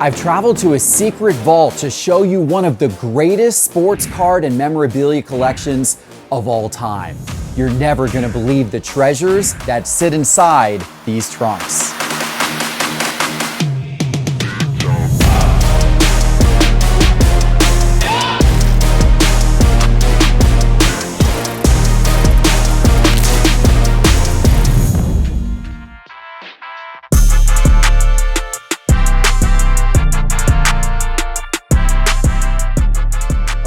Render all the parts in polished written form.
I've traveled to a secret vault to show you one of the greatest sports card and memorabilia collections of all time. You're never gonna believe the treasures that sit inside these trunks.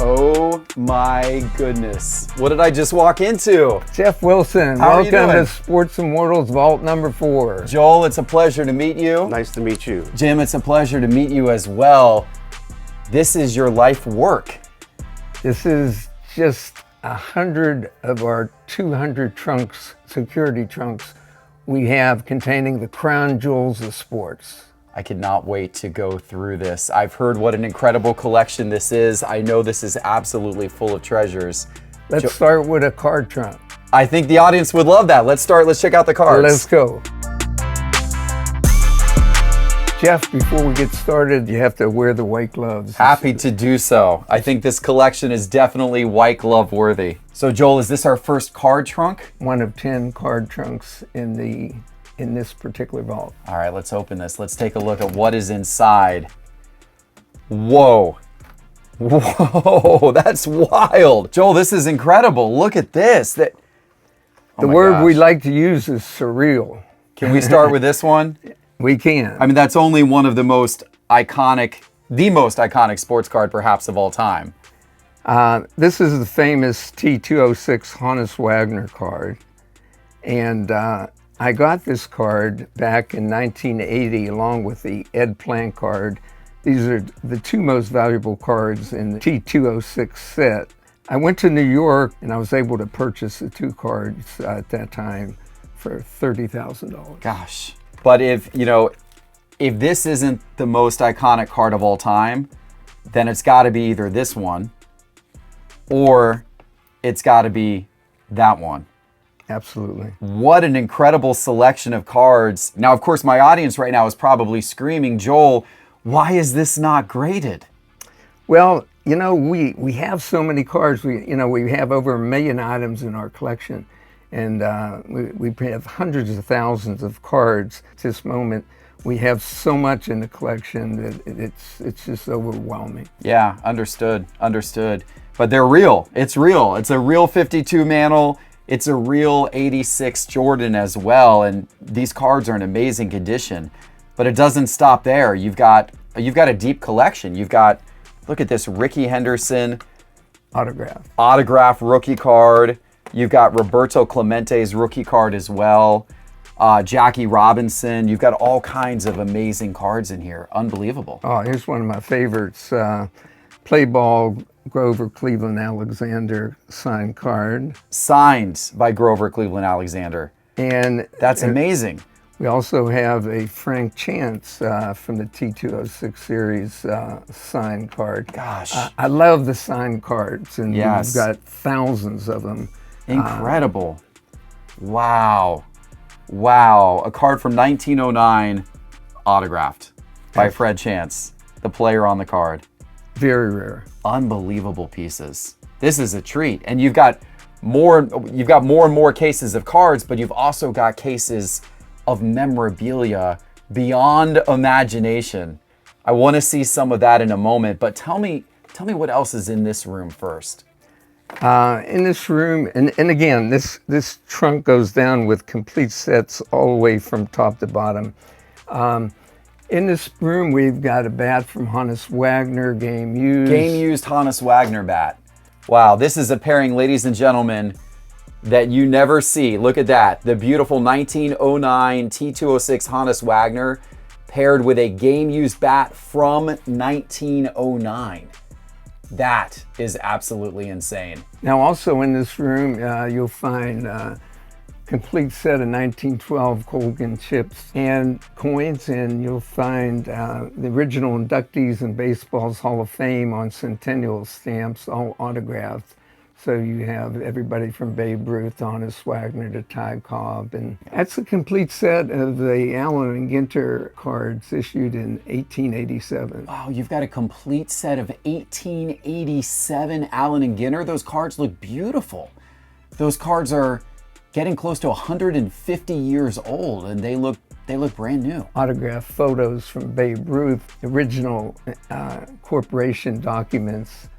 Oh my goodness. What did I just walk into? Geoff Wilson, How are you welcome doing? to Sports Immortals Vault number 4. Joel, it's a pleasure to meet you. Nice to meet you. Jim, it's a pleasure to meet you as well. This is your life work. This is just 100 of our 200 trunks, security trunks, we have containing the crown jewels of sports. I cannot wait to go through this. I've heard what an incredible collection this is. I know this is absolutely full of treasures. Let's start with a card trunk. I think the audience would love that. Let's check out the cards. Let's go. Geoff, before we get started, you have to wear the white gloves. Happy to do so. I think this collection is definitely white glove worthy. So Joel, is this our first card trunk? One of 10 card trunks in this particular vault. All right, let's open this. Let's take a look at what is inside. Whoa. Whoa, that's wild. Joel, this is incredible. Look at this. The word we like to use is surreal. Can we start with this one? We can. I mean, that's only one of the most iconic sports card perhaps of all time. This is the famous T206 Hannes Wagner card. And I got this card back in 1980 along with the Ed Plank card. These are the two most valuable cards in the T206 set. I went to New York and I was able to purchase the two cards at that time for $30,000. Gosh. But if this isn't the most iconic card of all time, then it's got to be either this one or it's got to be that one. Absolutely. What an incredible selection of cards. Now, of course, my audience right now is probably screaming, Joel, why is this not graded? Well, we have so many cards. We have over 1 million items in our collection. And we have hundreds of thousands of cards. At this moment, we have so much in the collection that it's just overwhelming. Yeah, understood. But they're real. It's real. It's a real 52 Mantle. It's a real 86 Jordan as well. And these cards are in amazing condition. But it doesn't stop there. You've got a deep collection. You've got, look at this, Rickey Henderson autograph rookie card. You've got Roberto Clemente's rookie card as well. Jackie Robinson. You've got all kinds of amazing cards in here. Unbelievable. Oh, here's one of my favorites. Play ball Grover Cleveland Alexander signed card. Signed by Grover Cleveland Alexander. And that's amazing. We also have a Frank Chance from the T206 series signed card. Gosh. I love the signed cards, and yes, we've got thousands of them. Incredible. Wow. A card from 1909 autographed by Fred Chance, the player on the card. Very rare. Unbelievable pieces. This is a treat. And you've got more and more cases of cards, but you've also got cases of memorabilia beyond imagination. I want to see some of that in a moment, but tell me what else is in this room first. In this room, and again, this trunk goes down with complete sets all the way from top to bottom. In this room, we've got a bat from Hannes Wagner, game used. Game used Hannes Wagner bat. Wow, this is a pairing, ladies and gentlemen, that you never see. Look at that. The beautiful 1909 T206 Hannes Wagner paired with a game used bat from 1909. That is absolutely insane. Now, also in this room, you'll find a complete set of 1912 Colgan chips and coins, and you'll find the original inductees in Baseball's Hall of Fame on Centennial stamps, all autographed. So you have everybody from Babe Ruth, Honus Wagner to Ty Cobb. And that's a complete set of the Allen and Ginter cards issued in 1887. Wow, you've got a complete set of 1887 Allen and Ginter. Those cards look beautiful. Those cards are getting close to 150 years old, and they look brand new. Autographed photos from Babe Ruth, original corporation documents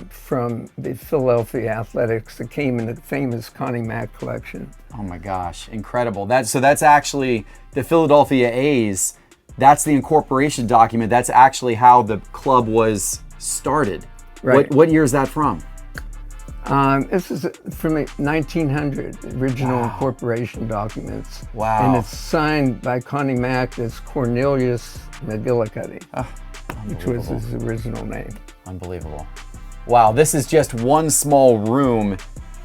from the Philadelphia Athletics that came in the famous Connie Mack collection. Oh my gosh, incredible. So that's actually the Philadelphia A's. That's the incorporation document. That's actually how the club was started. Right. What year is that from? This is from 1900, original incorporation documents. Wow. And it's signed by Connie Mack as Cornelius McGillicuddy, which was his original name. Unbelievable. Wow, this is just one small room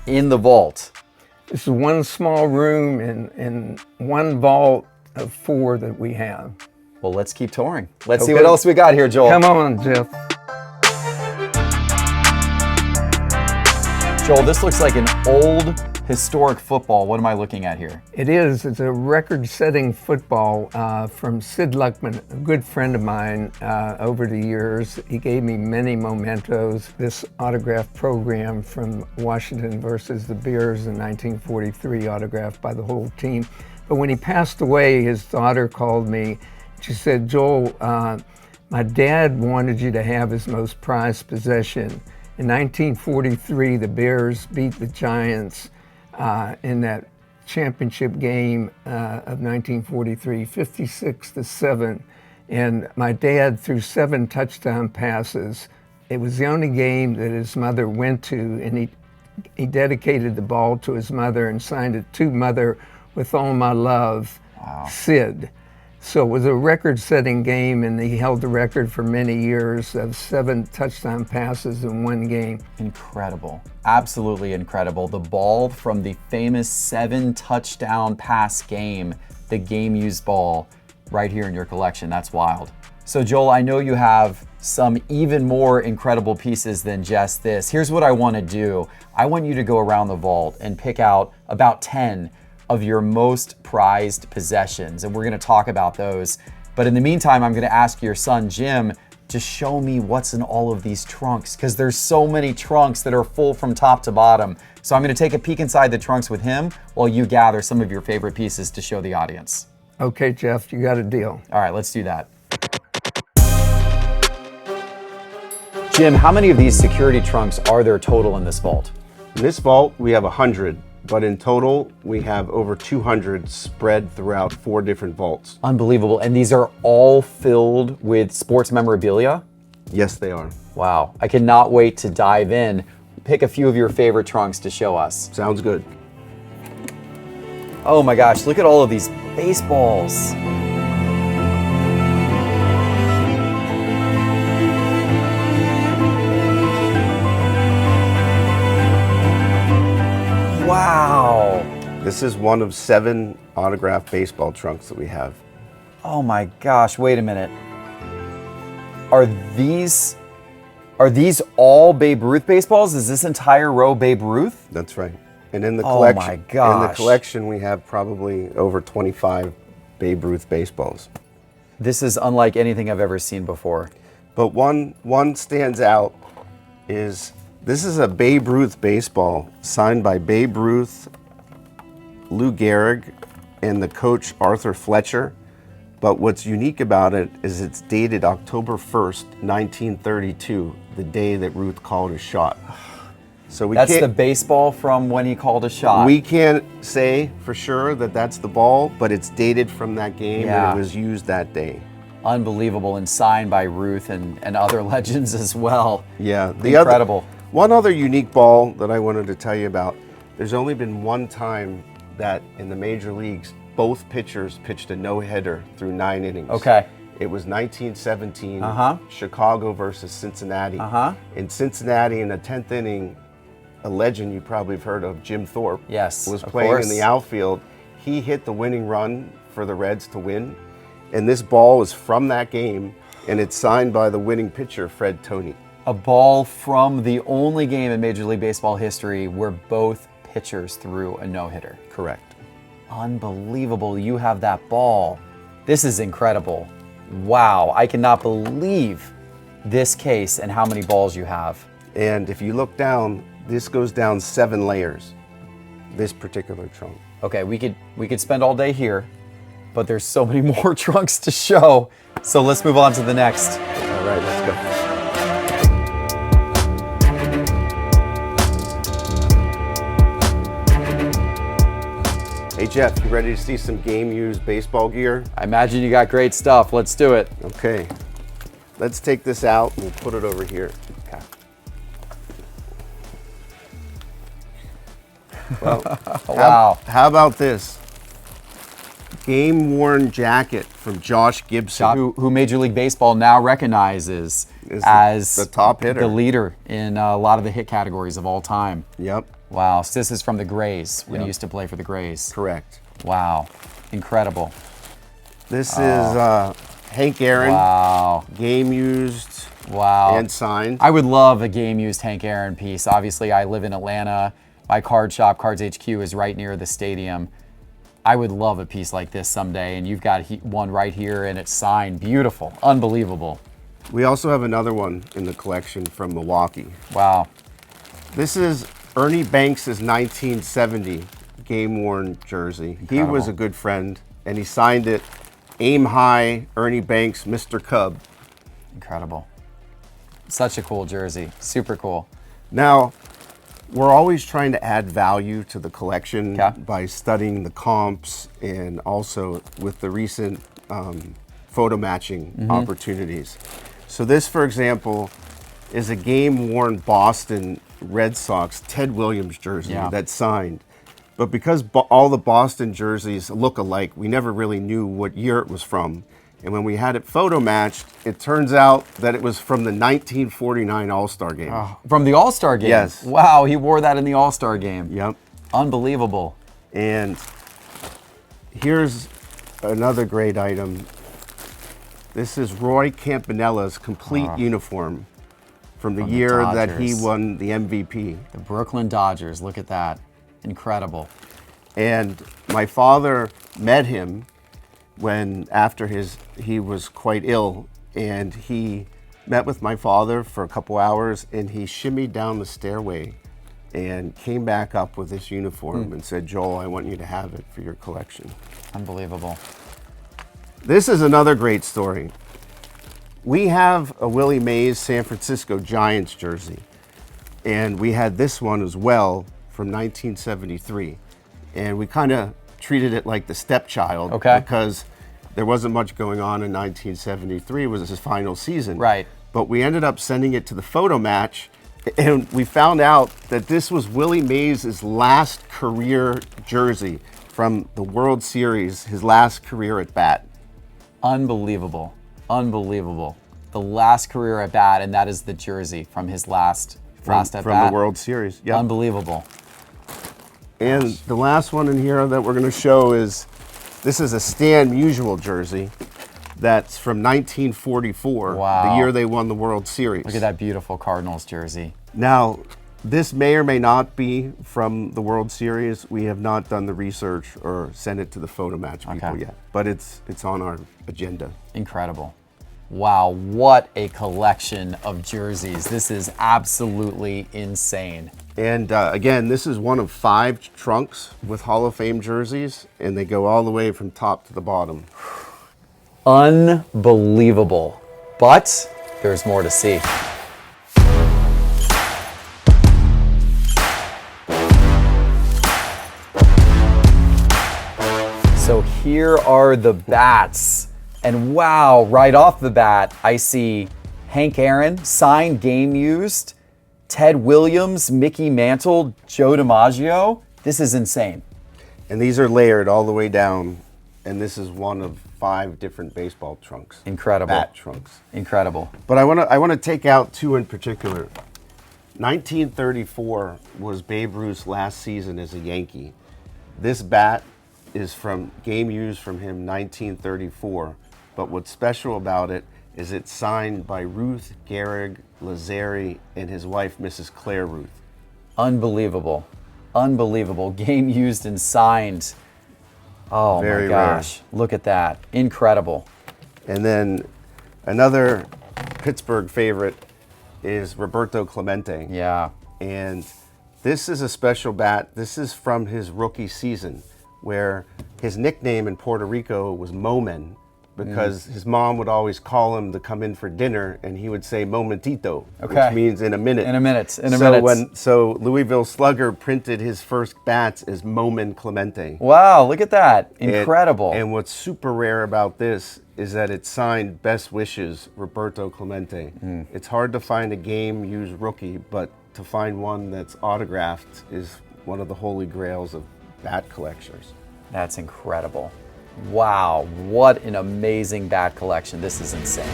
in the vault. This is one small room in one vault of 4 that we have. Well, let's keep touring. Let's see what else we got here, Joel. Come on, Geoff. Joel, this looks like an old historic football. What am I looking at here? It is. It's a record-setting football from Sid Luckman, a good friend of mine over the years. He gave me many mementos. This autograph program from Washington versus the Bears in 1943, autographed by the whole team. But when he passed away, his daughter called me. She said, Joel, my dad wanted you to have his most prized possession. In 1943, the Bears beat the Giants in that championship game of 1943, 56-7. And my dad threw 7 touchdown passes. It was the only game that his mother went to, and he dedicated the ball to his mother and signed it to Mother with all my love, Sid. So it was a record-setting game, and he held the record for many years of 7 touchdown passes in one game. Incredible. Absolutely incredible. The ball from the famous 7 touchdown pass game, the game-used ball, right here in your collection. That's wild. So Joel, I know you have some even more incredible pieces than just this. Here's what I want to do. I want you to go around the vault and pick out about 10 of your most prized possessions, and we're going to talk about those. But in the meantime, I'm going to ask your son Jim to show me what's in all of these trunks, because there's so many trunks that are full from top to bottom. So I'm going to take a peek inside the trunks with him while you gather some of your favorite pieces to show the audience. Okay, Geoff, you got a deal. All right, let's do that. Jim, how many of these security trunks are there total in this vault? In this vault, we have 100. But in total, we have over 200 spread throughout 4 different vaults. Unbelievable. And these are all filled with sports memorabilia? Yes, they are. Wow. I cannot wait to dive in. Pick a few of your favorite trunks to show us. Sounds good. Oh my gosh, look at all of these baseballs. Wow. This is one of 7 autographed baseball trunks that we have. Oh my gosh, wait a minute. Are these all Babe Ruth baseballs? Is this entire row Babe Ruth? That's right. And in the Oh collection, my gosh. in the collection, we have probably over 25 Babe Ruth baseballs. This is unlike anything I've ever seen before. But one stands out is this is a Babe Ruth baseball signed by Babe Ruth, Lou Gehrig, and the coach Arthur Fletcher. But what's unique about it is it's dated October 1st, 1932, the day that Ruth called his shot. So That's the baseball from when he called a shot. We can't say for sure that that's the ball, but it's dated from that game and it was used that day. Unbelievable, and signed by Ruth and other legends as well. Yeah, Incredible. One other unique ball that I wanted to tell you about, there's only been one time that in the major leagues, both pitchers pitched a no-hitter through 9 innings. Okay. It was 1917, Chicago versus Cincinnati. In Cincinnati, in the 10th inning, a legend you probably have heard of, Jim Thorpe, Yes, was of playing course. in the outfield. He hit the winning run for the Reds to win, and this ball is from that game, and it's signed by the winning pitcher, Fred Toney. A ball from the only game in Major League Baseball history where both pitchers threw a no-hitter. Correct. Unbelievable. You have that ball. This is incredible. Wow. I cannot believe this case and how many balls you have. And if you look down, this goes down 7 layers, this particular trunk. Okay, we could spend all day here, but there's so many more trunks to show. So let's move on to the next. All right, let's go. Hey Jeff, you ready to see some game-used baseball gear? I imagine you got great stuff. Let's do it. Okay, let's take this out and we'll put it over here. Okay. Well, Wow. How about this? Game-worn jacket from Josh Gibson. Who Major League Baseball now recognizes Is as the top hitter. the leader in a lot of the hit categories of all time. Yep, Wow. So this is from the Grays when he Yep. used to play for the Grays. correct. Wow. Incredible. This is Hank Aaron, Wow. game-used Wow. and signed. I would love a game-used Hank Aaron piece. Obviously, I live in Atlanta. My card shop, Cards HQ, is right near the stadium. I would love a piece like this someday, and you've got one right here, and it's signed. Beautiful. Unbelievable. We also have another one in the collection from Milwaukee. Wow. This is Ernie Banks' 1970 game-worn jersey. He Incredible. was a good friend, and he signed it, Aim High, Ernie Banks, Mr. Cub. Incredible. Such a cool jersey. Super cool. Now, we're always trying to add value to the collection Okay. by studying the comps and also with the recent photo matching opportunities. So this, for example, is a game-worn Boston Red Sox Ted Williams jersey Yeah. that's signed. But because all the Boston jerseys look alike, we never really knew what year it was from. And when we had it photo matched, it turns out that it was from the 1949 All-Star game. From the All-Star game? Yes. Wow, he wore that in the All-Star game. Yep. Unbelievable. And here's another great item. This is Roy Campanella's complete uniform from the From the year that he Dodgers. won the MVP. The Brooklyn Dodgers. Look at that. Incredible. And my father met him when after he was quite ill, and he met with my father for a couple hours, and he shimmied down the stairway and came back up with this uniform and said, Joel, I want you to have it for your collection. Unbelievable. This is another great story. We have a Willie Mays San Francisco Giants jersey, and we had this one as well from 1973. And we kind of treated it like the stepchild Okay. because there wasn't much going on in 1973. It was his final season. Right. But we ended up sending it to the photo match, and we found out that this was Willie Mays' last career jersey from the World Series, his last career at bat. Unbelievable. Unbelievable. The last career at bat, and that is the jersey from his last at From bat. the World Series. Yep. Unbelievable. And the last one in here that we're going to show is, this is a Stan Musial jersey that's from 1944, Wow. the year they won the World Series. Look at that beautiful Cardinals jersey. Now, this may or may not be from the World Series. We have not done the research or sent it to the photo match people Okay. yet, but it's on our agenda. Incredible. Wow, what a collection of jerseys. This is absolutely insane. And again, this is one of 5 trunks with Hall of Fame jerseys, and they go all the way from top to the bottom. Unbelievable. But there's more to see. So here are the bats. And wow, right off the bat, I see Hank Aaron, signed, game used, Ted Williams, Mickey Mantle, Joe DiMaggio. This is insane. And these are layered all the way down, and this is one of 5 different baseball trunks. Incredible. Bat trunks. Incredible. But I want to take out 2 in particular. 1934 was Babe Ruth's last season as a Yankee. This bat is from game used from him 1934. But what's special about it is it's signed by Ruth Gehrig Lazari and his wife, Mrs. Claire Ruth. Unbelievable. Unbelievable. Game used and signed. Oh Very my gosh. Look at that. Incredible. And then another Pittsburgh favorite is Roberto Clemente. Yeah. And this is a special bat. This is from his rookie season, where his nickname in Puerto Rico was Momen, because his mom would always call him to come in for dinner, and he would say momentito, Okay. which means in a minute. In a minute. In a minute. So Louisville Slugger printed his first bats as Momen Clemente. Wow, look at that. Incredible. And what's super rare about this is that it's signed Best Wishes, Roberto Clemente. It's hard to find a game-used rookie, but to find one that's autographed is one of the holy grails of bat collectors. That's incredible. Wow, what an amazing bat collection. This is insane.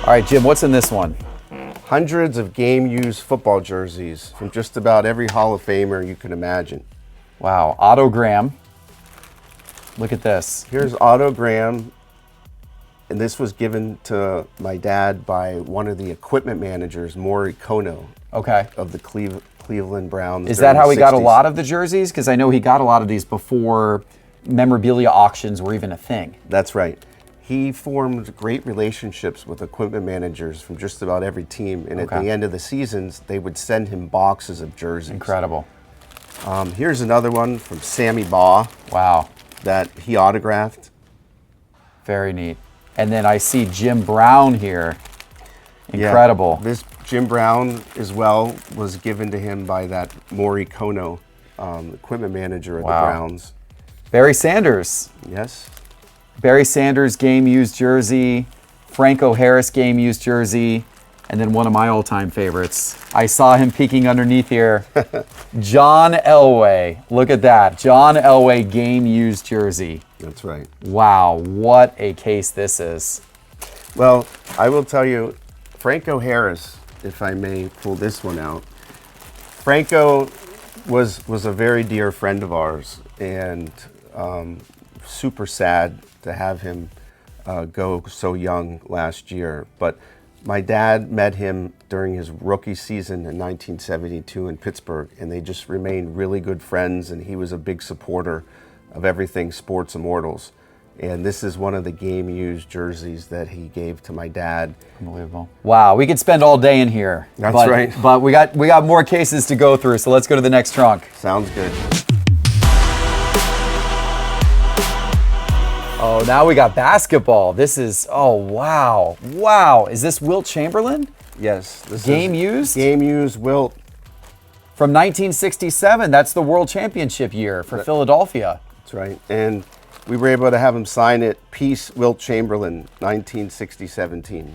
All right, Jim, what's in this one? Hundreds of game-used football jerseys from just about every Hall of Famer you can imagine. Wow, autogram. Look at this. Here's autogram, and this was given to my dad by one of the equipment managers, Maury Kono, Okay. of the Cleveland Browns. Is that during how the he got a 60s. lot of the jerseys? Because I know he got a lot of these before memorabilia auctions were even a thing. That's right. He formed great relationships with equipment managers from just about every team, and at Okay. the end of the seasons, they would send him boxes of jerseys. Incredible. Here's another one from Sammy Baugh Wow, that he autographed. very neat. And then I see Jim Brown here. Incredible. Yeah, this Jim Brown as well was given to him by that Maury Kono, equipment manager of Wow. the Browns. Barry Sanders. Yes. Barry Sanders game used jersey. Franco Harris game used jersey. And then one of my all-time favorites. I saw him peeking underneath here. John Elway. Look at that. John Elway game used jersey. That's right. Wow, what a case this is. Well, I will tell you, Franco Harris, if I may pull this one out. Franco was a very dear friend of ours, and super sad to have him go so young last year. But my dad met him during his rookie season in 1972 in Pittsburgh, and they just remained really good friends, and he was a big supporter of everything Sports Immortals. And this is one of the game-used jerseys that he gave to my dad. Unbelievable. Wow, we could spend all day in here. That's but, right. But we got more cases to go through, so let's go to the next trunk. Sounds good. Oh, now we got basketball. This is, oh, wow. Wow. Is this Wilt Chamberlain? Yes. This Game is used? Game-used Wilt. From 1967. That's the World Championship year for Philadelphia. That's right. And we were able to have him sign it, Peace Wilt Chamberlain, 1960-17.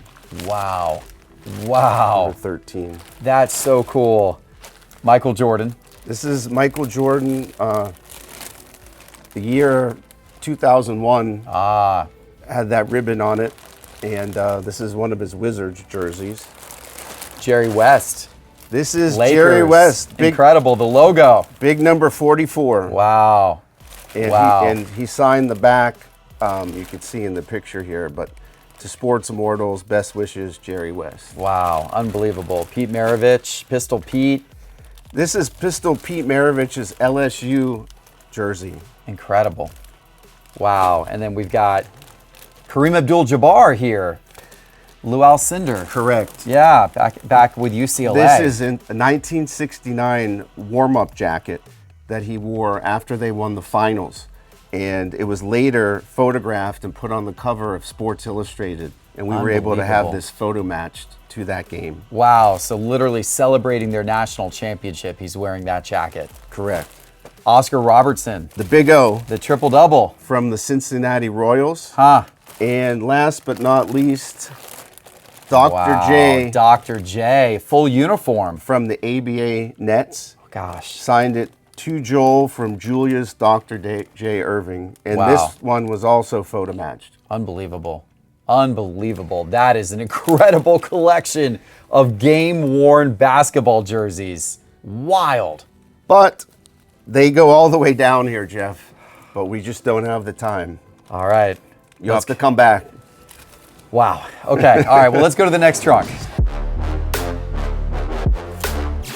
Wow. Wow. Number 13. That's so cool. Michael Jordan. This is Michael Jordan, the year 2001. Had that ribbon on it. And this is one of his Wizards jerseys. Jerry West. This is Lakers. Jerry West. Incredible. The logo. Big number 44. Wow. And, Wow. he signed the back, you can see in the picture here, but to Sports Immortals, best wishes, Jerry West. Wow. Unbelievable. Pete Maravich. Pistol Pete. This is Pistol Pete Maravich's LSU jersey. Incredible. Wow. And then we've got Kareem Abdul-Jabbar here. Lou Alcindor. Correct. Yeah, back with UCLA. This is in a 1969 warm-up jacket that he wore after they won the finals. And it was later photographed and put on the cover of Sports Illustrated. And we were able to have Unbelievable. this photo matched to that game. Wow, so literally celebrating their national championship, he's wearing that jacket. Correct. Oscar Robertson, The Big O the triple-double. from the Cincinnati Royals. Huh. And last but not least, Dr. Wow. J Dr. J, full uniform. from the ABA Nets. Gosh. Signed it to Joel from Julius Dr. J. Irving. And Wow. this one was also photo matched. Unbelievable. Unbelievable. That is an incredible collection of game-worn basketball jerseys. Wild. But they go all the way down here, Jeff. but we just don't have the time. All right. You'll have to come back. Wow. Okay. All right. Well, let's go to the next trunk.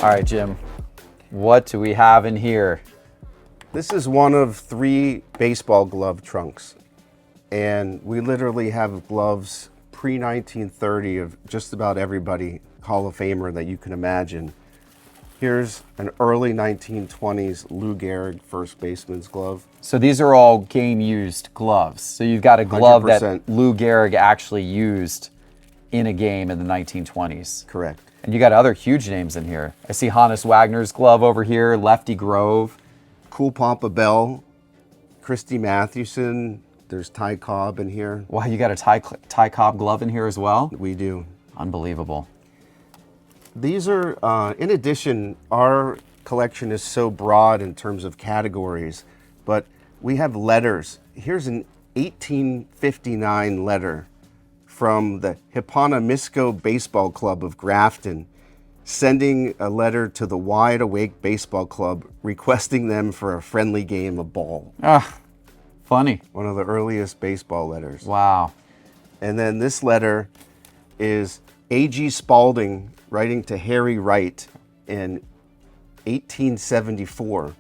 All right, Jim. What do we have in here? This is one of 3 baseball glove trunks. And we literally have gloves pre-1930 of just about everybody Hall of Famer that you can imagine. Here's an early 1920s Lou Gehrig first baseman's glove. So these are all game-used gloves. So you've got a glove 100%. that Lou Gehrig actually used in a game in the 1920s. Correct. And you got other huge names in here. I see Hannes Wagner's glove over here, Lefty Grove. Cool Pampa Bell, Christy Mathewson, there's Ty Cobb in here. Wow, you got a Ty Cobb glove in here as well? We do. Unbelievable. These are, in addition, our collection is so broad in terms of categories, but we have letters. Here's an 1859 letter from the Hipponamisco Baseball Club of Grafton, sending a letter to the Wide Awake Baseball Club requesting them for a friendly game of ball. Ah, funny. One of the earliest baseball letters. Wow. And then this letter is A.G. Spalding writing to Harry Wright in 1874.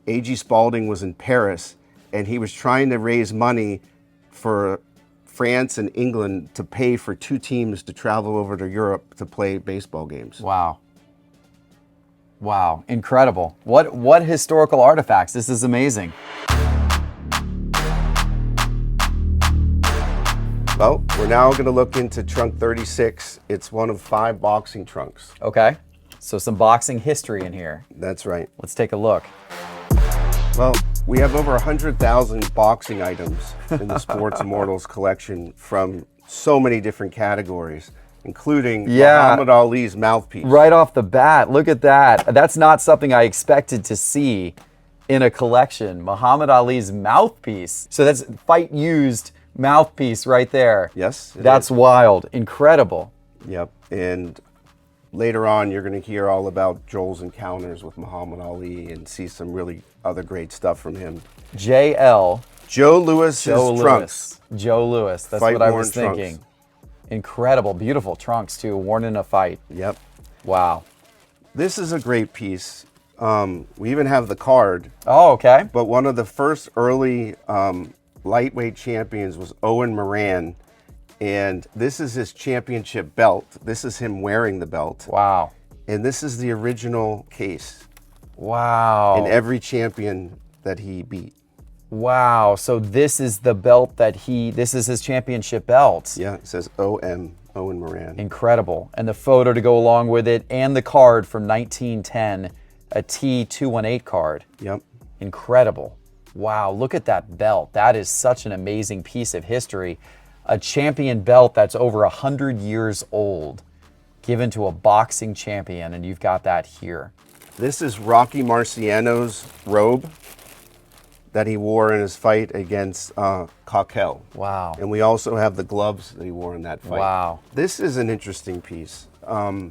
A.G. Spalding was in Paris, and he was trying to raise money for France and England to pay for 2 teams to travel over to Europe to play baseball games. Wow. Wow, incredible. What historical artifacts? This is amazing. Well, we're now going to look into trunk 36. It's one of 5 boxing trunks. Okay, so some boxing history in here. That's right. Let's take a look. Well, we have over 100,000 boxing items in the Sports Immortals collection from so many different categories, including Muhammad Ali's mouthpiece. Right off the bat, look at that. That's not something I expected to see in a collection. Muhammad Ali's mouthpiece. So that's fight used mouthpiece right there. Yes. That's wild. Incredible. Yep. And later on, you're going to hear all about Joel's encounters with Muhammad Ali and see some really other great stuff from him. JL. Joe Lewis's trunks. Joe Lewis. That's what I was thinking. Trunks. Incredible, beautiful trunks too, worn in a fight. Yep. Wow. This is a great piece. We even have the card. Oh, okay. But one of the first early lightweight champions was Owen Moran. And this is his championship belt. This is him wearing the belt. Wow. And this is the original case. Wow. In every champion that he beat. Wow. So this is the belt this is his championship belt. Yeah, it says OM, Owen Moran. Incredible. And the photo to go along with it and the card from 1910, a T218 card. Yep. Incredible. Wow, look at that belt. That is such an amazing piece of history. A champion belt that's over 100 years old, given to a boxing champion, and you've got that here. This is Rocky Marciano's robe that he wore in his fight against Coquel. Wow. And we also have the gloves that he wore in that fight. Wow. This is an interesting piece. In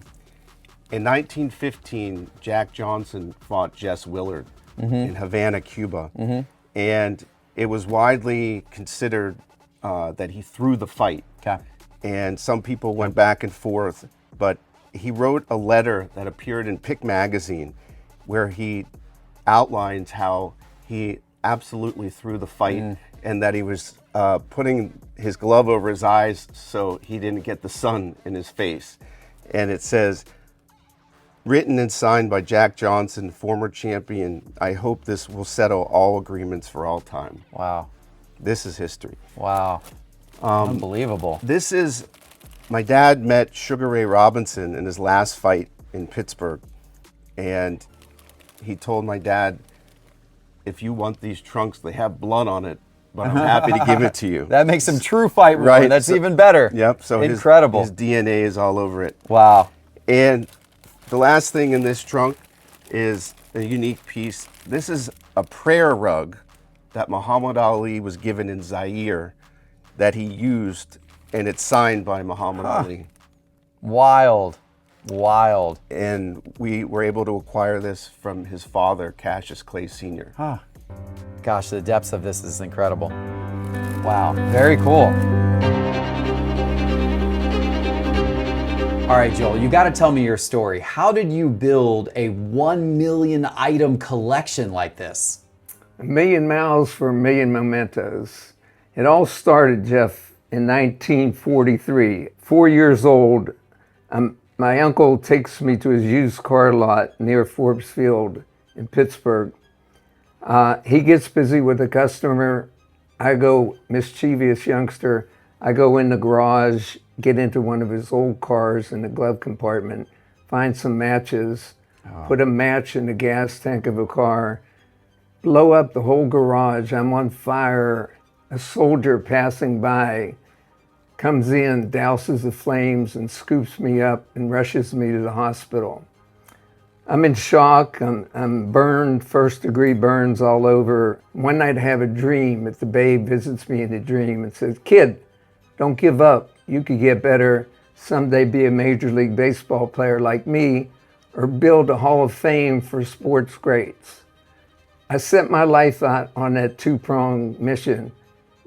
1915, Jack Johnson fought Jess Willard in Havana, Cuba. And it was widely considered that he threw the fight. Okay. And some people went back and forth, but he wrote a letter that appeared in Pick magazine where he outlines how he absolutely threw the fight and that he was putting his glove over his eyes so he didn't get the sun in his face. And it says, written and signed by Jack Johnson, former champion, I hope this will settle all agreements for all time. Wow. This is history. Wow. Unbelievable. This is, my dad met Sugar Ray Robinson in his last fight in Pittsburgh. And he told my dad, if you want these trunks, they have blood on it, but I'm happy to give it to you. That makes him true fight worn. Right. That's even better. Yep. So incredible. His DNA is all over it. Wow. And the last thing in this trunk is a unique piece. This is a prayer rug that Muhammad Ali was given in Zaire that he used, and it's signed by Muhammad Ali. Wild. Wild. And we were able to acquire this from his father, Cassius Clay Sr. Gosh, the depths of this is incredible. Wow, very cool. All right, Joel, you got to tell me your story. How did you build a 1 million item collection like this? 1,000,000 miles for 1,000,000 mementos. It all started, Jeff, in 1943. 4 years old, my uncle takes me to his used car lot near Forbes Field in Pittsburgh. He gets busy with a customer. I go, mischievous youngster, I go in the garage, get into one of his old cars in the glove compartment, find some matches, put a match in the gas tank of a car, blow up the whole garage. I'm on fire. A soldier passing by comes in, douses the flames, and scoops me up and rushes me to the hospital. I'm in shock. I'm burned, first-degree burns all over. One night I have a dream that the babe visits me in a dream and says, "Kid, don't give up. You could get better, someday be a Major League Baseball player like me, or build a Hall of Fame for sports greats." I set my life out on that two-pronged mission.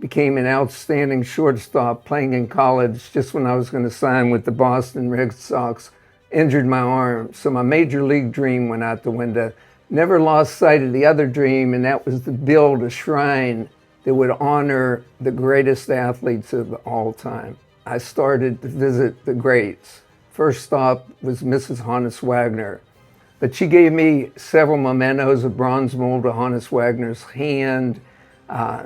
Became an outstanding shortstop playing in college just when I was going to sign with the Boston Red Sox. Injured my arm, so my major league dream went out the window. Never lost sight of the other dream, and that was to build a shrine that would honor the greatest athletes of all time. I started to visit the greats. First stop was Mrs. Hannes Wagner, but she gave me several mementos, a bronze mold of Hannes Wagner's hand.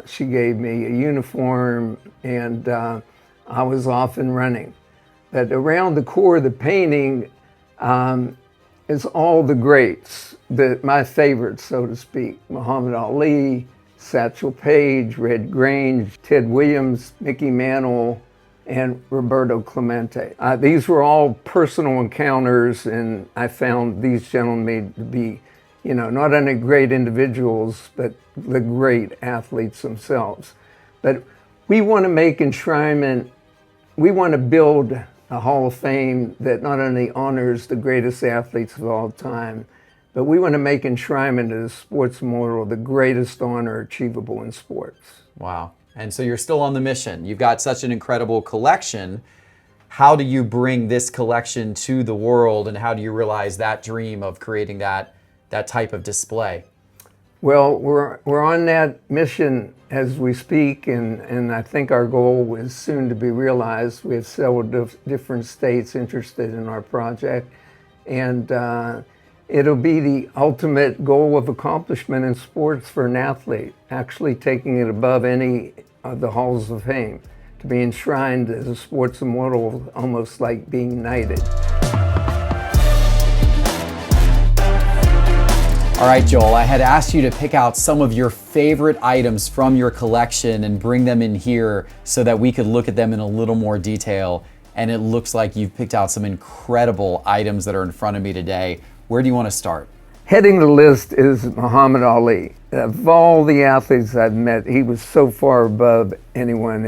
She gave me a uniform, and I was off and running. But around the core of the painting is all the greats, my favorites, so to speak. Muhammad Ali, Satchel Paige, Red Grange, Ted Williams, Mickey Mantle, and Roberto Clemente. These were all personal encounters, and I found these gentlemen to be, not only great individuals, but the great athletes themselves. But we want to make enshrinement, we want to build a Hall of Fame that not only honors the greatest athletes of all time, but we want to make enshrinement as Sports Immortal the greatest honor achievable in sports. Wow. And so you're still on the mission. You've got such an incredible collection. How do you bring this collection to the world, and how do you realize that dream of creating that type of display? Well, we're on that mission as we speak, and I think our goal is soon to be realized. We have several different states interested in our project, and it'll be the ultimate goal of accomplishment in sports for an athlete, actually taking it above any of the halls of fame, to be enshrined as a sports immortal, almost like being knighted. All right, Joel, I had asked you to pick out some of your favorite items from your collection and bring them in here so that we could look at them in a little more detail. And it looks like you've picked out some incredible items that are in front of me today. Where do you want to start? Heading the list is Muhammad Ali. Of all the athletes I've met, he was so far above anyone.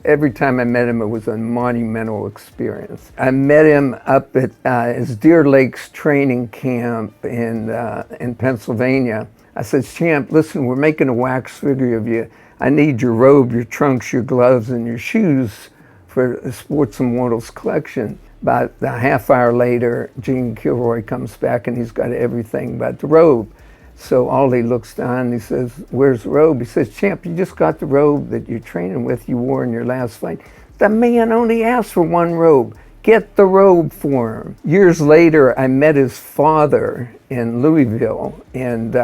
Every time I met him, it was a monumental experience. I met him up at his Deer Lakes training camp in Pennsylvania. I said, "Champ, listen, we're making a wax figure of you. I need your robe, your trunks, your gloves, and your shoes for the Sports Immortals Collection." About a half hour later, Gene Kilroy comes back and he's got everything but the robe. So Ollie looks down and he says, "Where's the robe?" He says, "Champ, you just got the robe that you're training with, you wore in your last fight." The man only asked for one robe. Get the robe for him. Years later, I met his father in Louisville and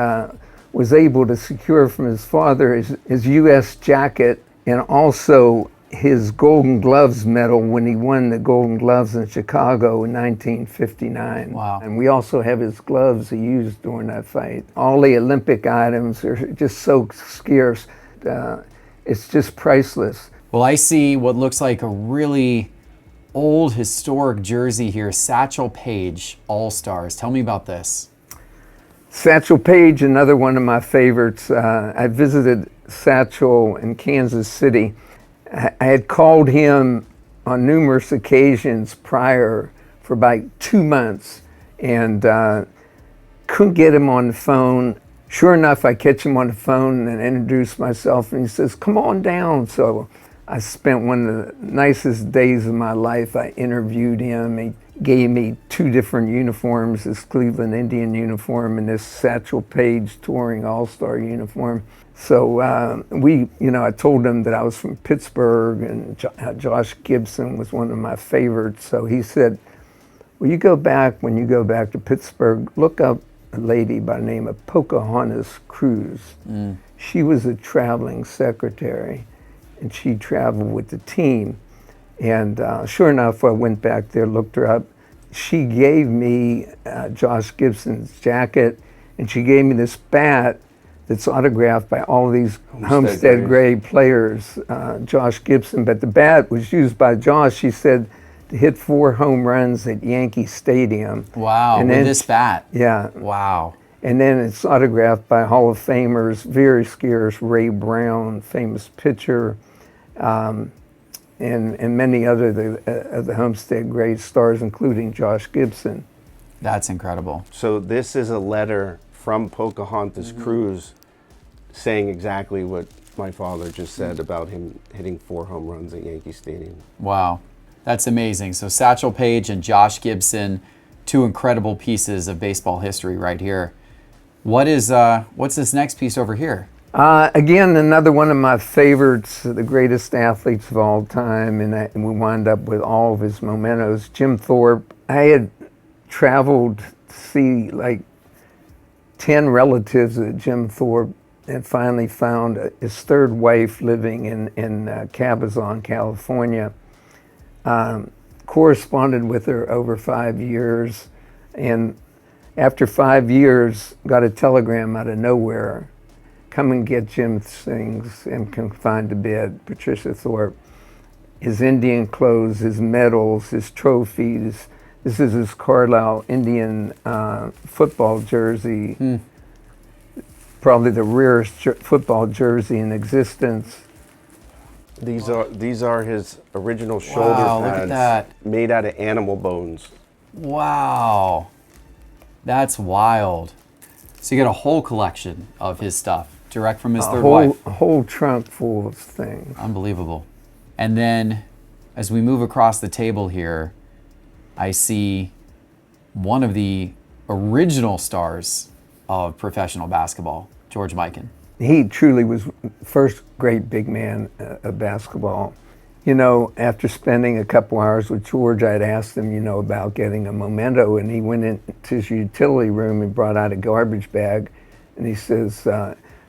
was able to secure from his father his U.S. jacket and also his Golden Gloves medal when he won the Golden Gloves in Chicago in 1959. Wow. And we also have his gloves he used during that fight. All the Olympic items are just so scarce. It's just priceless. Well, I see what looks like a really old historic jersey here, Satchel Paige All-Stars. Tell me about this. Satchel Paige, another one of my favorites. I visited Satchel in Kansas City. I had called him on numerous occasions prior for about 2 months and couldn't get him on the phone. Sure enough, I catch him on the phone and introduce myself, and he says, "Come on down." So I spent one of the nicest days of my life. I interviewed him. He gave me 2 different uniforms, this Cleveland Indian uniform and this Satchel Paige touring all-star uniform. So I told him that I was from Pittsburgh and Josh Gibson was one of my favorites. So he said, "Well, when you go back to Pittsburgh, look up a lady by the name of Pocahontas Cruz." She was a traveling secretary, and she traveled with the team. And sure enough, I went back there, looked her up. She gave me Josh Gibson's jacket, and she gave me this bat that's autographed by all these Homestead Gray players, Josh Gibson. But the bat was used by Josh, she said, to hit 4 home runs at Yankee Stadium. Wow, and with then, this bat? Yeah. Wow. And then it's autographed by Hall of Famers, very scarce, Ray Brown, famous pitcher, and many other of the Homestead Gray stars, including Josh Gibson. That's incredible. So this is a letter from Pocahontas Cruz saying exactly what my father just said about him hitting 4 home runs at Yankee Stadium. Wow, that's amazing. So Satchel Paige and Josh Gibson, 2 incredible pieces of baseball history right here. What's this next piece over here? Again, another one of my favorites, the greatest athletes of all time, and we wind up with all of his mementos. Jim Thorpe. I had traveled to see like 10 relatives of Jim Thorpe, and finally found his 3rd wife living in Cabazon, California. Corresponded with her over 5 years, and after 5 years, got a telegram out of nowhere. "Come and get Jim things and confined to bed, Patricia Thorpe. His Indian clothes, his medals, his trophies. This is his Carlisle Indian football jersey. Probably the rarest football jersey in existence." These are his original shoulder Wow, pads, look at that. made out of animal bones. Wow, that's wild. So you get a whole collection of his stuff, direct from his 3rd wife. A whole trunk full of things. Unbelievable. And then as we move across the table here, I see one of the original stars of professional basketball, George Mikan. He truly was the first great big man of basketball. You know, after spending a couple hours with George, I'd asked him, about getting a memento, and he went into his utility room and brought out a garbage bag, and he says,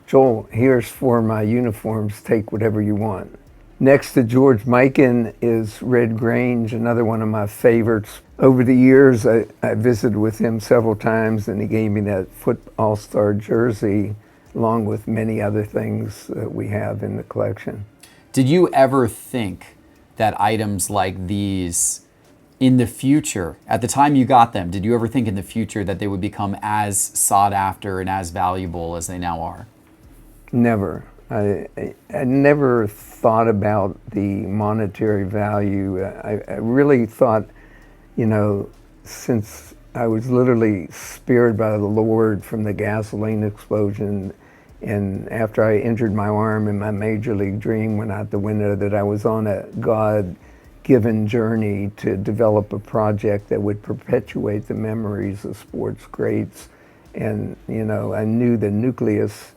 "Joel, here's 4 of my uniforms, take whatever you want." Next to George Mikan is Red Grange, another one of my favorites. Over the years, I visited with him several times, and he gave me that All-Star jersey, along with many other things that we have in the collection. Did you ever think that items like these in the future, at the time you got them, did you ever think in the future that they would become as sought after and as valuable as they now are? Never. I never thought about the monetary value. I really thought, since I was literally spared by the Lord from the gasoline explosion, and after I injured my arm and my major league dream went out the window, that I was on a God-given journey to develop a project that would perpetuate the memories of sports greats. And, I knew the nucleus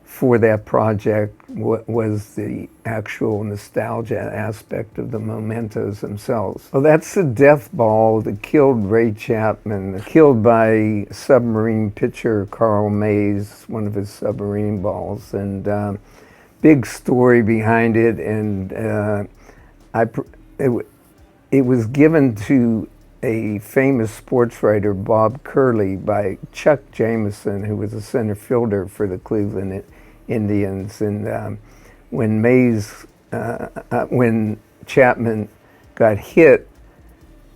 for that project was the actual nostalgia aspect of the mementos themselves. Well, that's the death ball that killed Ray Chapman, killed by submarine pitcher Carl Mays, one of his submarine balls, and big story behind it. And it was given to a famous sports writer, Bob Curley, by Chuck Jameson, who was a center fielder for the Cleveland Indians. And when Chapman got hit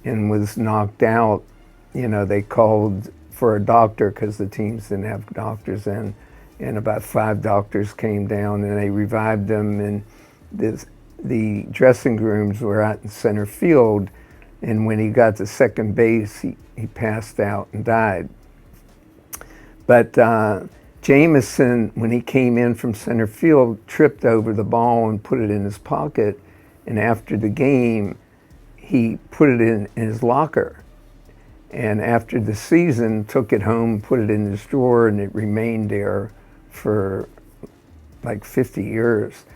and was knocked out, they called for a doctor because the teams didn't have doctors in, and about 5 doctors came down and they revived him. And the dressing rooms were out in center field, and when he got to second base, he passed out and died. But Jameson, when he came in from center field, tripped over the ball and put it in his pocket. And after the game, he put it in his locker. And after the season, took it home, put it in his drawer, and it remained there for like 50 years.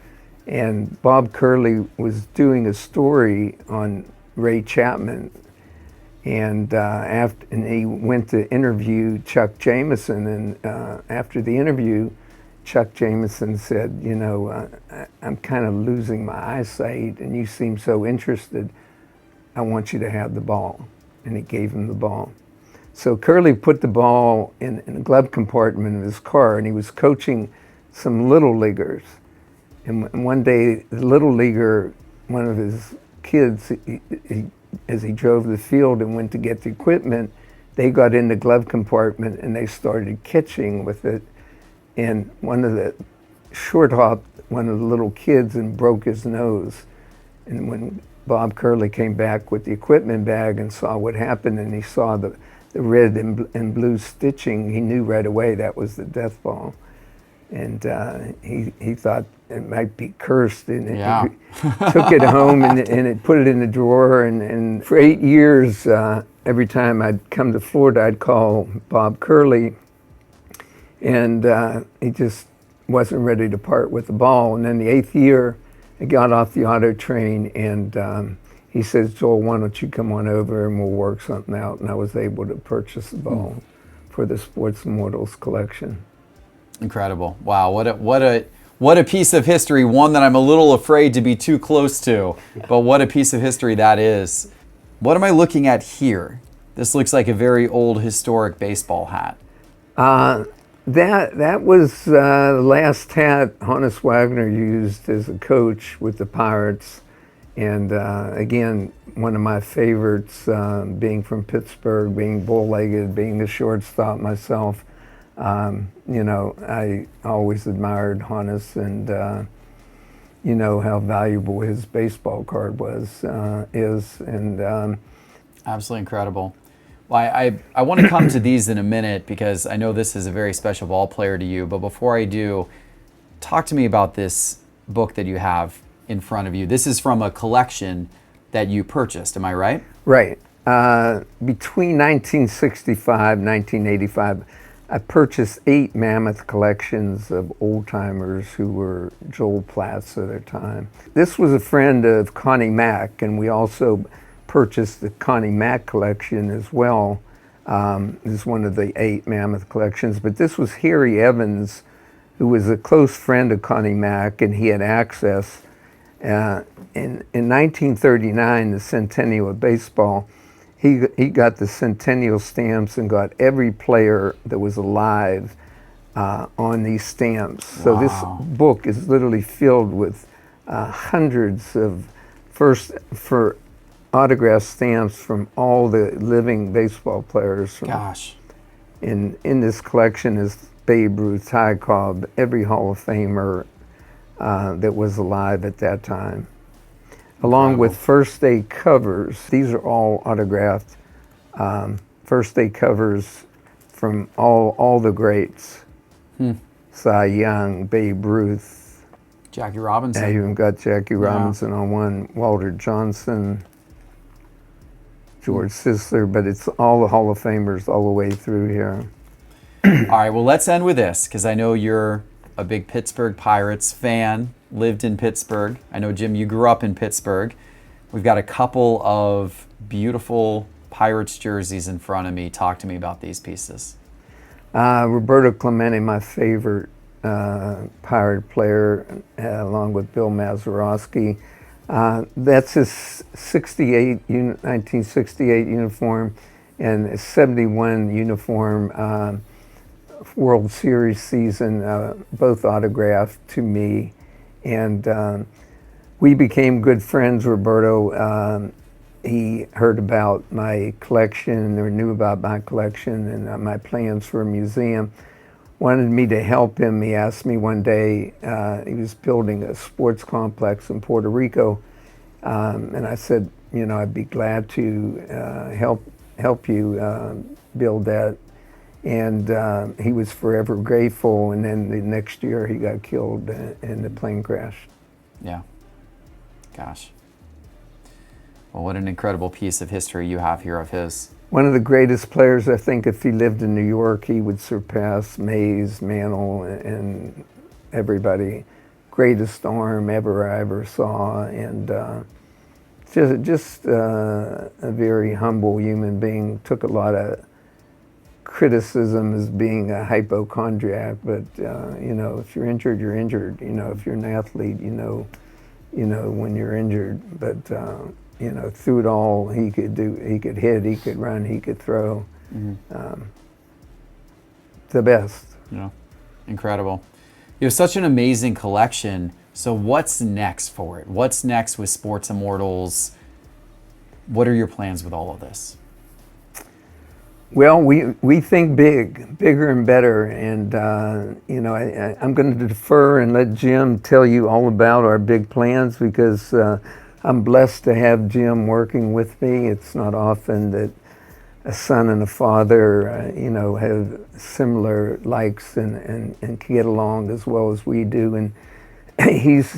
And Bob Curley was doing a story on Ray Chapman, and he went to interview Chuck Jameson, and after the interview, Chuck Jameson said, you know, I'm kind of losing my eyesight, and you seem so interested. I want you to have the ball. And he gave him the ball. So Curley put the ball in the glove compartment of his car, and he was coaching some little leaguers. And one day, the little leaguer, one of his kids, as he drove the field and went to get the equipment, they got in the glove compartment and they started catching with it. And one of the short hopped one of the little kids and broke his nose. And when Bob Curley came back with the equipment bag and saw what happened, and he saw the red and blue stitching, he knew right away that was the death ball. And he thought it might be cursed, and he took it home and it put it in the drawer. And for 8 years, every time I'd come to Florida, I'd call Bob Curley, and he just wasn't ready to part with the ball. And then the 8th year, I got off the auto train, and he says, Joel, why don't you come on over and we'll work something out. And I was able to purchase the ball for the Sports Immortals Collection. Incredible. Wow, what a piece of history, one that I'm a little afraid to be too close to, but what a piece of history that is. What am I looking at here? This looks like a very old historic baseball hat. That was the last hat Honus Wagner used as a coach with the Pirates. And again, one of my favorites, being from Pittsburgh, being bull-legged, being a shortstop myself. You know, I always admired Honus, and you know how valuable his baseball card is. Absolutely incredible. Well, I want to come to these in a minute because I know this is a very special ball player to you. But before I do, talk to me about this book that you have in front of you. This is from a collection that you purchased, am I right? Right. Between 1965 and 1985, I purchased 8 mammoth collections of old-timers who were Joel Platts at their time. This was a friend of Connie Mack, and we also purchased the Connie Mack collection as well. This is one of the 8 mammoth collections, but this was Harry Evans, who was a close friend of Connie Mack, and he had access. In 1939, the centennial of baseball, he got the centennial stamps and got every player that was alive on these stamps. So this book is literally filled with hundreds of for autograph stamps from all the living baseball players. Gosh. In this collection is Babe Ruth, Ty Cobb, every Hall of Famer that was alive at that time. Along with first day covers. These are all autographed first day covers from all the greats. Cy Young, Babe Ruth. Jackie Robinson. I even got Jackie Robinson on one, Walter Johnson, George Sisler, but it's all the Hall of Famers all the way through here. All right, well, let's end with this, because I know you're a big Pittsburgh Pirates fan, lived in Pittsburgh. I know, Jim, you grew up in Pittsburgh. We've got a couple of beautiful Pirates jerseys in front of me. Talk to me about these pieces. Roberto Clemente, my favorite Pirate player, along with Bill Mazeroski. That's his 1968 uniform and a 71 uniform World Series season, both autographed to me. And we became good friends, Roberto. He heard about my collection or knew about my collection and my plans for a museum. Wanted me to help him. He asked me one day, he was building a sports complex in Puerto Rico, and I said, you know, I'd be glad to help you build that. And he was forever grateful, and then the next year he got killed in the plane crash. Yeah. Gosh. Well, what an incredible piece of history you have here of his. One of the greatest players, I think, if he lived in New York, he would surpass Mays, Mantle, and everybody. Greatest arm I ever saw, and just a very humble human being. Took a lot of criticism as being a hypochondriac, but you know, if you're injured, you're injured. You know, if you're an athlete, you know when you're injured. But you know, through it all, he could hit, he could run, he could throw. The best. Yeah, incredible. You have such an amazing collection. So what's next for it? What's next with Sports Immortals? What are your plans with all of this? Well, we think bigger and better, and you know, I'm going to defer and let Jim tell you all about our big plans, because I'm blessed to have Jim working with me. It's not often that a son and a father, you know, have similar likes and can get along as well as we do, and he's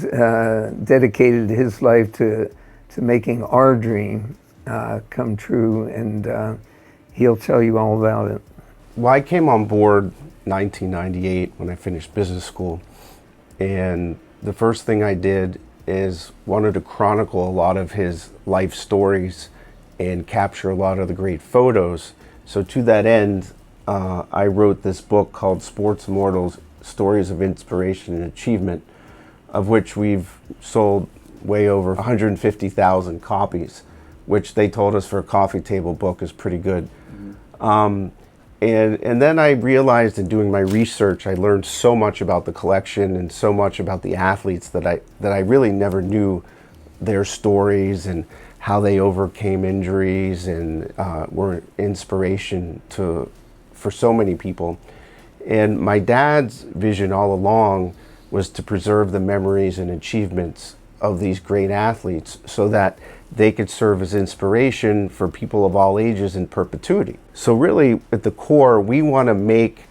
dedicated his life to making our dream come true, and he'll tell you all about it. Well, I came on board 1998 when I finished business school, and the first thing I did is wanted to chronicle a lot of his life stories and capture a lot of the great photos. So to that end, I wrote this book called Sports Immortals: Stories of Inspiration and Achievement, of which we've sold way over 150,000 copies, which they told us for a coffee table book is pretty good. And then I realized in doing my research, I learned so much about the collection and so much about the athletes that I really never knew their stories and how they overcame injuries and were inspiration for so many people. And my dad's vision all along was to preserve the memories and achievements of these great athletes so that they could serve as inspiration for people of all ages in perpetuity. So really, at the core, we want to make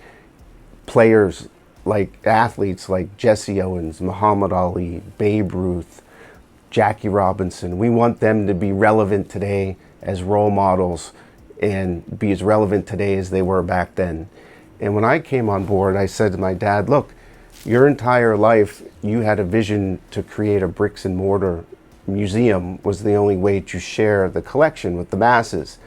players like athletes like Jesse Owens, Muhammad Ali, Babe Ruth, Jackie Robinson. We want them to be relevant today as role models and be as relevant today as they were back then. And when I came on board, I said to my dad, look, your entire life, you had a vision to create a bricks and mortar museum was the only way to share the collection with the masses.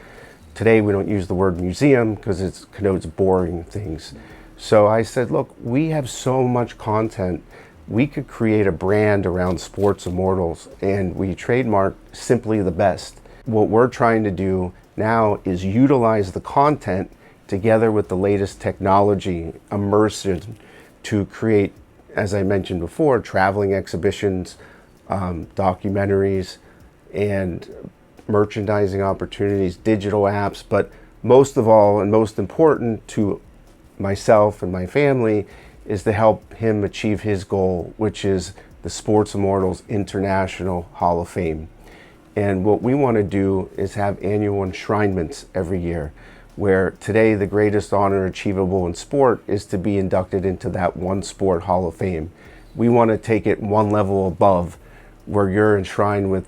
Today, we don't use the word museum because it connotes boring things. So I said, look, we have so much content. We could create a brand around Sports Immortals, and we trademarked Simply the Best. What we're trying to do now is utilize the content together with the latest technology, immersion, to create, as I mentioned before, traveling exhibitions, documentaries, and merchandising opportunities, digital apps, but most of all, and most important to myself and my family, is to help him achieve his goal, which is the Sports Immortals International Hall of Fame. And what we want to do is have annual enshrinements every year, where today the greatest honor achievable in sport is to be inducted into that one sport Hall of Fame. We want to take it one level above, where you're enshrined with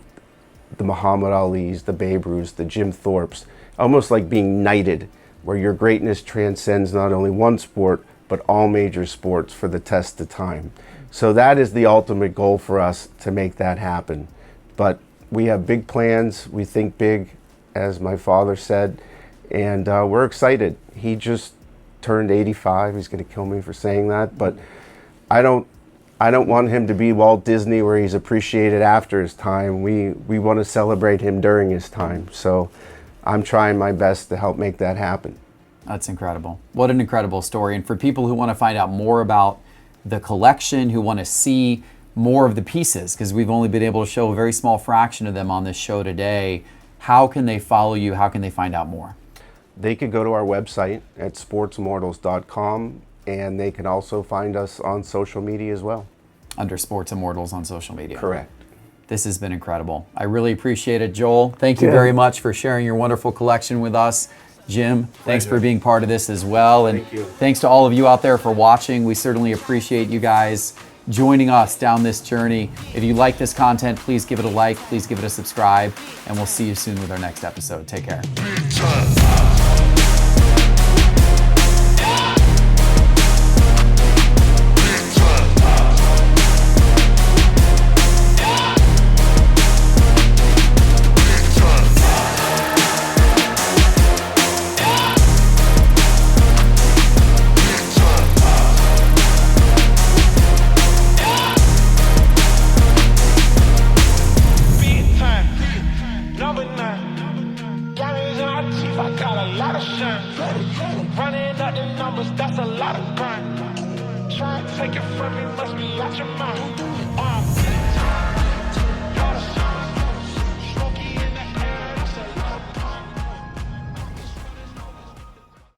the Muhammad Alis, the Babe Ruths, the Jim Thorpes, almost like being knighted, where your greatness transcends not only one sport, but all major sports for the test of time. So that is the ultimate goal for us, to make that happen. But we have big plans. We think big, as my father said, and we're excited. He just turned 85. He's going to kill me for saying that, but I don't want him to be Walt Disney, where he's appreciated after his time. We want to celebrate him during his time. So I'm trying my best to help make that happen. That's incredible. What an incredible story. And for people who want to find out more about the collection, who want to see more of the pieces, because we've only been able to show a very small fraction of them on this show today, how can they follow you? How can they find out more? They could go to our website at sportsimmortals.com, and they can also find us on social media as well. Under Sports Immortals on social media. Correct. This has been incredible. I really appreciate it, Joel. Thank you very much for sharing your wonderful collection with us. Jim, thanks for being part of this as well. And thanks to all of you out there for watching. We certainly appreciate you guys joining us down this journey. If you like this content, please give it a like, please give it a subscribe, and we'll see you soon with our next episode. Take care. Running up the numbers, that's a lot of grind. Try and take it from me, must be out your mind.